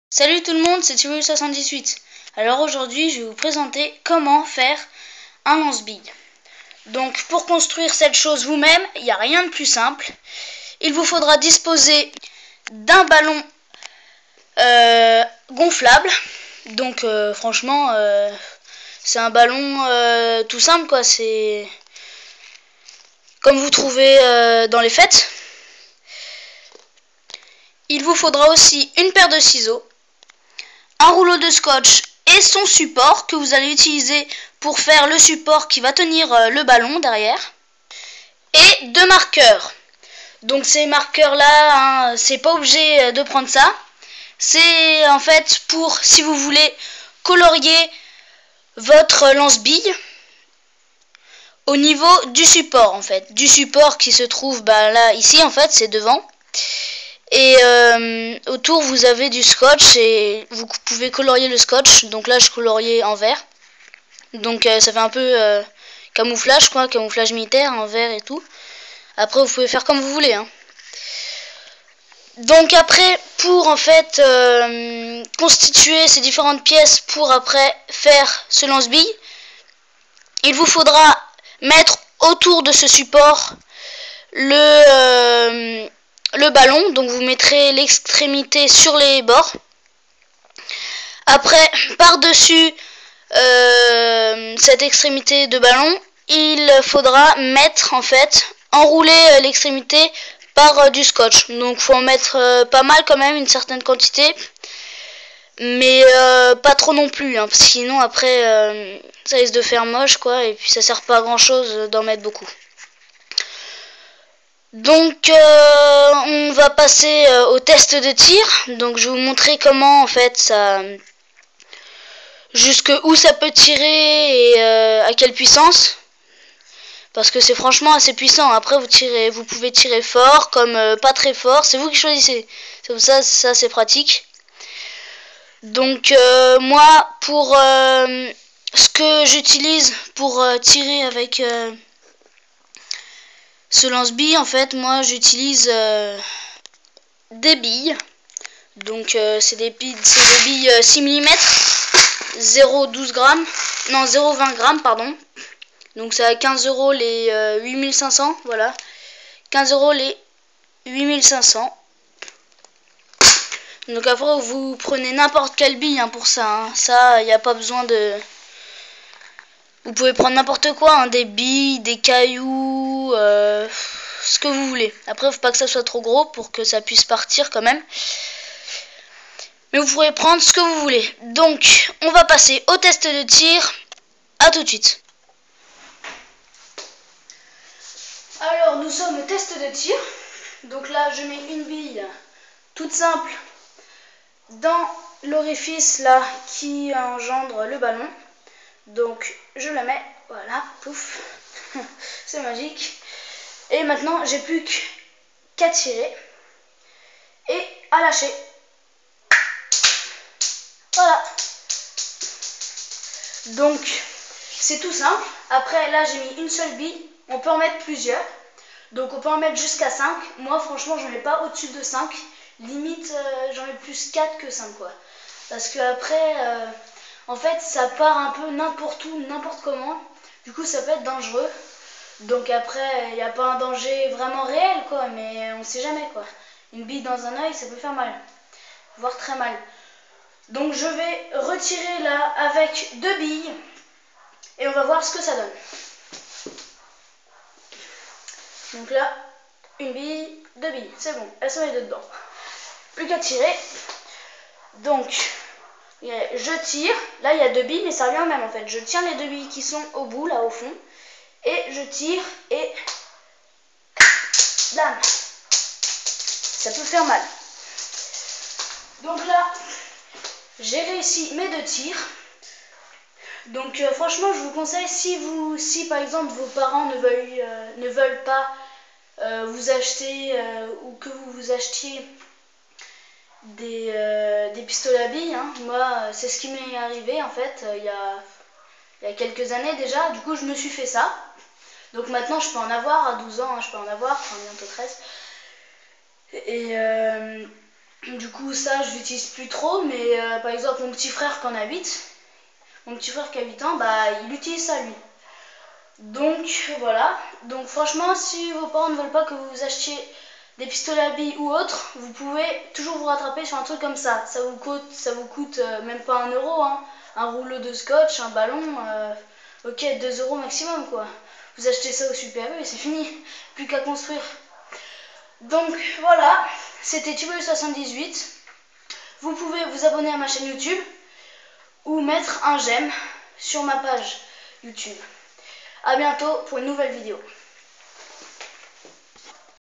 Salut tout le monde, c'est Thierry78. Alors aujourd'hui, je vais vous présenter comment faire un lance-bille. Donc pour construire cette chose vous-même, il n'y a rien de plus simple. Il vous faudra disposer d'un ballon gonflable. Donc franchement, c'est un ballon tout simple quoi. C'est comme vous trouvez dans les fêtes. Il vous faudra aussi une paire de ciseaux, un rouleau de scotch et son support que vous allez utiliser pour faire le support qui va tenir le ballon derrière, et deux marqueurs. Donc ces marqueurs là, c'est pas obligé de prendre ça, c'est en fait pour si vous voulez colorier votre lance-bille au niveau du support, en fait du support qui se trouve là ici, en fait c'est devant. Et autour vous avez du scotch et vous pouvez colorier le scotch. Donc là je coloriais en vert. Donc ça fait un peu camouflage quoi, camouflage militaire en vert et tout. Après vous pouvez faire comme vous voulez hein. Donc après pour en fait constituer ces différentes pièces pour après faire ce lance-bille, il vous faudra mettre autour de ce support le ballon, donc vous mettrez l'extrémité sur les bords. Après, par-dessus cette extrémité de ballon, il faudra mettre en fait, enrouler l'extrémité par du scotch. Donc faut en mettre pas mal quand même, une certaine quantité, mais pas trop non plus, hein, parce que sinon après ça risque de faire moche quoi, et puis ça sert pas à grand chose d'en mettre beaucoup. Donc on va passer au test de tir. Donc je vais vous montrer comment en fait ça, jusque où ça peut tirer et à quelle puissance, parce que c'est franchement assez puissant. Après vous pouvez tirer fort comme pas très fort, c'est vous qui choisissez. C'est pour ça c'est pratique. Donc moi pour ce que j'utilise pour tirer avec ce lance-bille, en fait moi j'utilise des billes. Donc c'est des billes 6 mm, 0,12 grammes, non 0,20 grammes pardon. Donc c'est à 15 € les 8500, voilà. 15 € les 8500. Donc après vous prenez n'importe quelle bille hein, pour ça. Hein. Ça, il n'y a pas besoin de... Vous pouvez prendre n'importe quoi, hein, des billes, des cailloux, ce que vous voulez. Après, il ne faut pas que ça soit trop gros pour que ça puisse partir quand même. Mais vous pourrez prendre ce que vous voulez. Donc, on va passer au test de tir. A tout de suite. Alors, nous sommes au test de tir. Donc là, je mets une bille toute simple dans l'orifice là qui engendre le ballon. Donc, je la mets, voilà, pouf, c'est magique. Et maintenant, j'ai plus qu'à tirer et à lâcher. Voilà. Donc, c'est tout simple. Après, là, j'ai mis une seule bille. On peut en mettre plusieurs. Donc, on peut en mettre jusqu'à 5. Moi, franchement, j'en mets pas au-dessus de 5. Limite, j'en mets plus 4 que 5, quoi. Parce que après, en fait, ça part un peu n'importe où, n'importe comment. Du coup, ça peut être dangereux. Donc après, il n'y a pas un danger vraiment réel, quoi. Mais on sait jamais, quoi. Une bille dans un œil, ça peut faire mal. Voire très mal. Donc je vais retirer là avec deux billes et on va voir ce que ça donne. Donc là, une bille, deux billes, c'est bon, elles sont les deux dedans. Plus qu'à tirer. Donc, je tire, là il y a deux billes mais ça revient au même en fait. Je tiens les deux billes qui sont au bout, là au fond, et je tire et blam. Ça peut faire mal. Donc là, j'ai réussi mes deux tirs. Donc franchement je vous conseille, si par exemple vos parents ne veulent pas vous acheter ou que vous achetiez des pistolets à billes, hein. Moi c'est ce qui m'est arrivé en fait il y a quelques années déjà. Du coup je me suis fait ça. Donc maintenant je peux en avoir à 12 ans, hein, je peux en avoir, enfin bientôt 13. Et Du coup, ça, je l'utilise plus trop, mais par exemple, mon petit frère qui en a 8, mon petit frère qui a 8 ans, bah, il utilise ça, lui. Donc, voilà. Donc, franchement, si vos parents ne veulent pas que vous achetiez des pistolets à billes ou autres, vous pouvez toujours vous rattraper sur un truc comme ça. Ça vous coûte même pas 1 euro, hein. Un rouleau de scotch, un ballon, ok, 2 € maximum, quoi. Vous achetez ça au Super U et c'est fini. Plus qu'à construire. Donc, voilà. C'était Tubeuse78. Vous pouvez vous abonner à ma chaîne YouTube ou mettre un j'aime sur ma page YouTube. A bientôt pour une nouvelle vidéo.